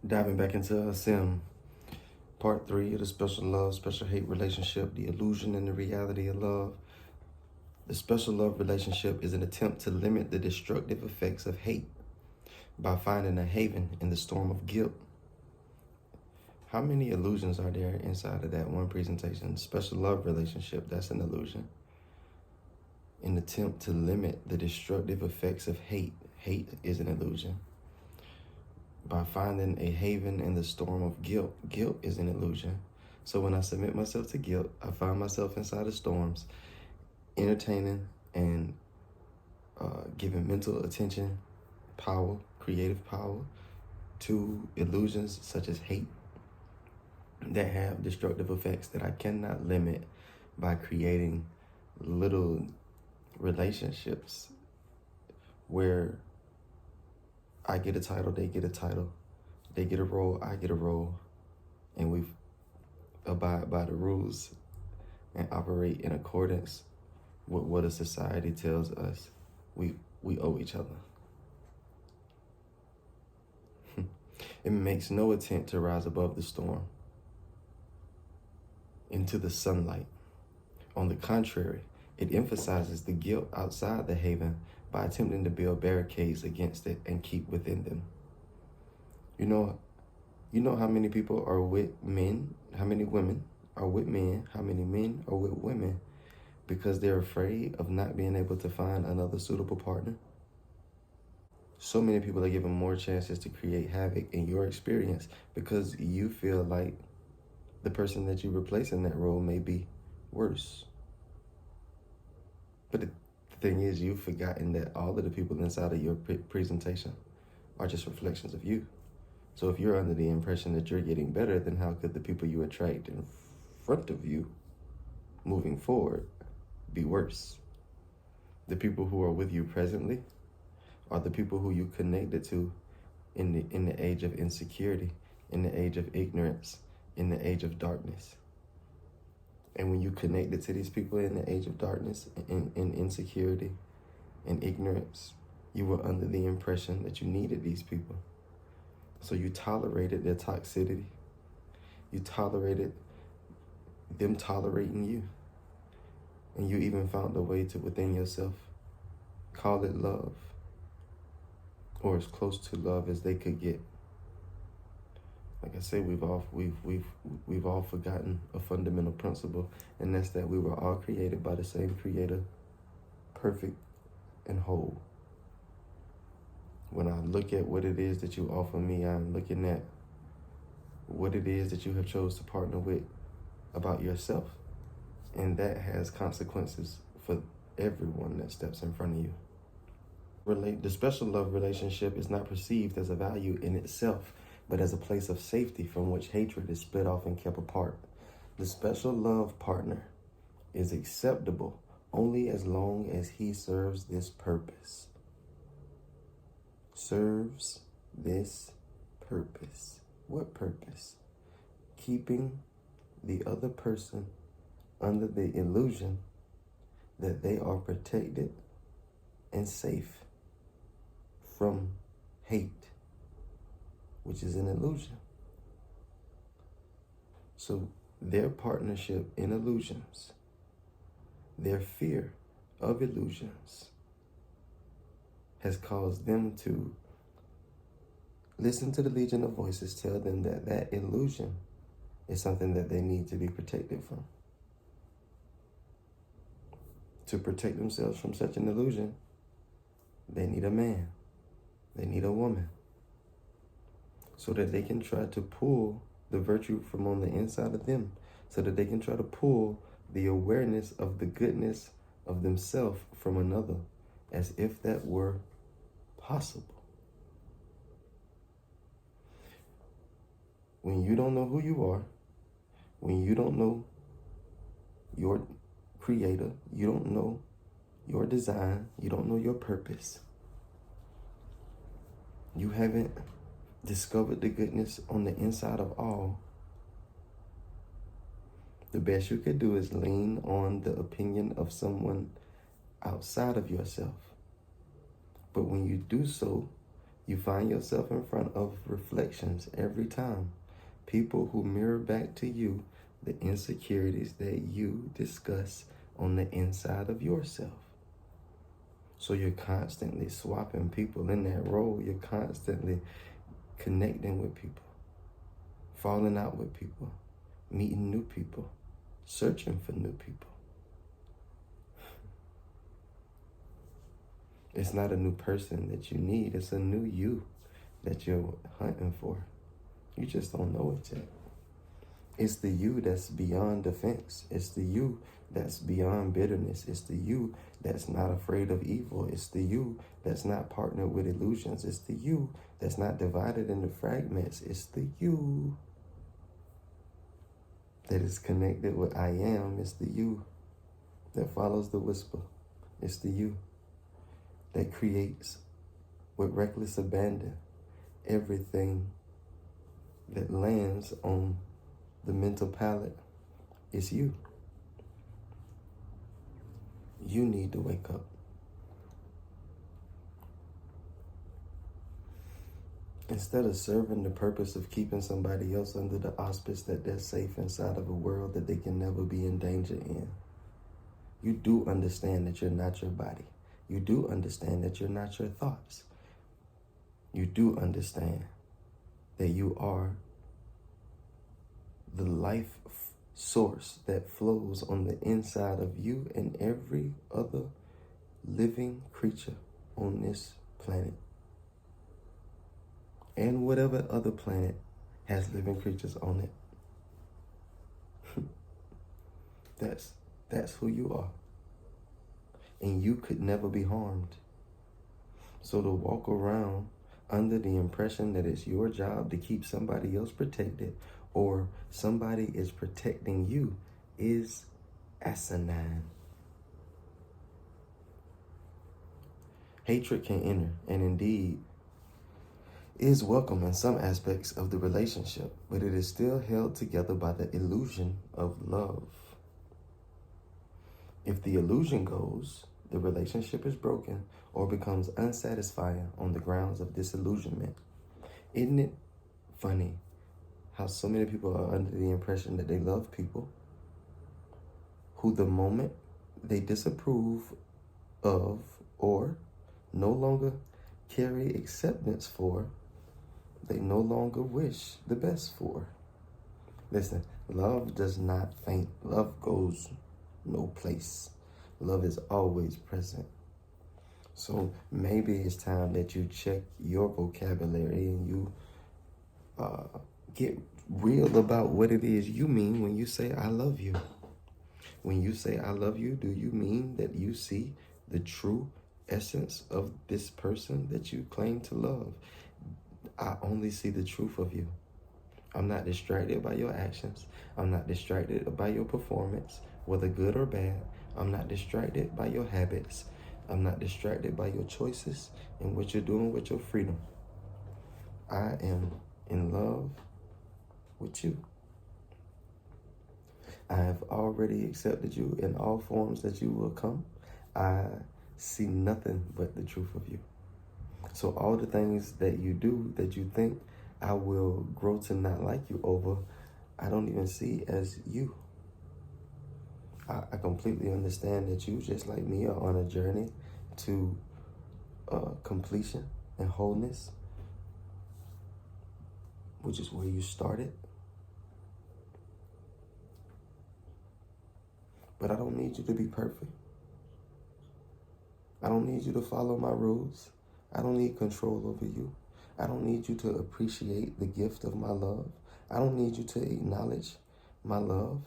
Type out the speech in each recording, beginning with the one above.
Diving back into Sim, part 3 of the special love, special hate relationship, the illusion and the reality of love. The special love relationship is an attempt to limit the destructive effects of hate by finding a haven in the storm of guilt. How many illusions are there inside of that one presentation? Special love relationship, that's an illusion. An attempt to limit the destructive effects of hate. Hate is an illusion. By finding a haven in the storm of guilt. Guilt is an illusion. So when I submit myself to guilt, I find myself inside of storms, entertaining and giving mental attention, power, creative power to illusions such as hate that have destructive effects that I cannot limit by creating little relationships where I get a title, they get a title, they get a role, I get a role, and we abide by the rules and operate in accordance with what a society tells us we owe each other. It makes no attempt to rise above the storm into the sunlight. On the contrary, it emphasizes the guilt outside the haven by attempting to build barricades against it and keep within them. You know how many people are with men, how many women are with men, how many men are with women because they're afraid of not being able to find another suitable partner? So many people are given more chances to create havoc in your experience because you feel like the person that you replace in that role may be worse. But the thing is, you've forgotten that all of the people inside of your presentation are just reflections of you. So if you're under the impression that you're getting better, then how could the people you attract in front of you moving forward be worse? The people who are with you presently are the people who you connected to in the age of insecurity, in the age of ignorance, in the age of darkness. And when you connected to these people in the age of darkness and insecurity and ignorance, you were under the impression that you needed these people. So you tolerated their toxicity. You tolerated them tolerating you. And you even found a way to, within yourself, call it love, or as close to love as they could get. Like I say, we've all forgotten a fundamental principle, and that's that we were all created by the same creator, perfect and whole. When I look at what it is that you offer me, I'm looking at what it is that you have chose to partner with about yourself. And that has consequences for everyone that steps in front of you. The special love relationship is not perceived as a value in itself, but as a place of safety from which hatred is split off and kept apart. The special love partner is acceptable only as long as he serves this purpose. Serves this purpose. What purpose? Keeping the other person under the illusion that they are protected and safe from hate, which is an illusion. So their partnership in illusions, their fear of illusions, has caused them to listen to the legion of voices tell them that that illusion is something that they need to be protected from. To protect themselves from such an illusion, they need a man, they need a woman, so that they can try to pull the virtue from on the inside of them, so that they can try to pull the awareness of the goodness of themselves from another, as if that were possible. When you don't know who you are, when you don't know your creator, you don't know your design, you don't know your purpose, you haven't discovered the goodness on the inside of all, the best you could do is lean on the opinion of someone outside of yourself. But when you do so, You find yourself in front of reflections every time. People who mirror back to you the insecurities that you discuss on the inside of yourself. So you're constantly swapping people in that role. You're constantly connecting with people, falling out with people, meeting new people, searching for new people. It's not a new person that you need. It's a new you that you're hunting for. You just don't know it yet. It's the you that's beyond offense. It's the you that's beyond bitterness. It's the you that's not afraid of evil. It's the you that's not partnered with illusions. It's the you that's not divided into fragments. It's the you that is connected with I am. It's the you that follows the whisper. It's the you that creates with reckless abandon everything that lands on the mental palette. It's you. You need to wake up. Instead of serving the purpose of keeping somebody else under the auspice that they're safe inside of a world that they can never be in danger in, you do understand that you're not your body. You do understand that you're not your thoughts. You do understand that you are the life source that flows on the inside of you and every other living creature on this planet. And whatever other planet has living creatures on it. That's who you are. And you could never be harmed. So to walk around under the impression that it's your job to keep somebody else protected or somebody is protecting you is asinine. Hatred can enter, and indeed is welcome in some aspects of the relationship, but it is still held together by the illusion of love. If the illusion goes, the relationship is broken or becomes unsatisfying on the grounds of disillusionment. Isn't it funny how so many people are under the impression that they love people who the moment they disapprove of or no longer carry acceptance for, they no longer wish the best for? Listen, love does not faint. Love goes no place. Love is always present. So maybe it's time that you check your vocabulary and you get real about what it is you mean when you say, I love you. When you say, I love you, do you mean that you see the true essence of this person that you claim to love? I only see the truth of you. I'm not distracted by your actions. I'm not distracted by your performance, whether good or bad. I'm not distracted by your habits. I'm not distracted by your choices and what you're doing with your freedom. I am in love with you. I have already accepted you in all forms that you will come. I see nothing but the truth of you. So all the things that you do that you think I will grow to not like you over, I don't even see as you. I completely understand that you, just like me, are on a journey to completion and wholeness, which is where you started. But I don't need you to be perfect. I don't need you to follow my rules. I don't need control over you. I don't need you to appreciate the gift of my love. I don't need you to acknowledge my love.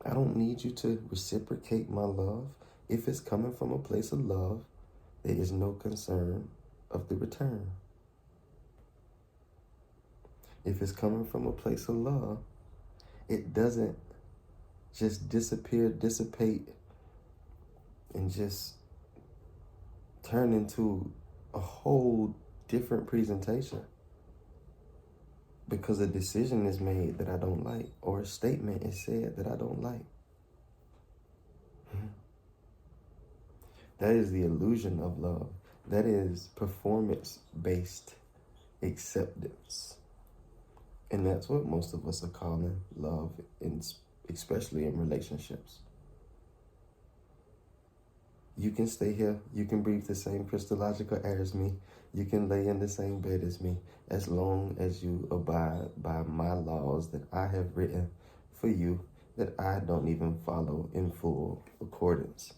I don't need you to reciprocate my love. If it's coming from a place of love, there is no concern of the return. If it's coming from a place of love, it doesn't just disappear, dissipate, and just turn into a whole different presentation because a decision is made that I don't like or a statement is said that I don't like. That is the illusion of love. That is performance-based acceptance. And that's what most of us are calling love, especially in relationships. You can stay here. You can breathe the same Christological air as me. You can lay in the same bed as me, as long as you abide by my laws that I have written for you, that I don't even follow in full accordance.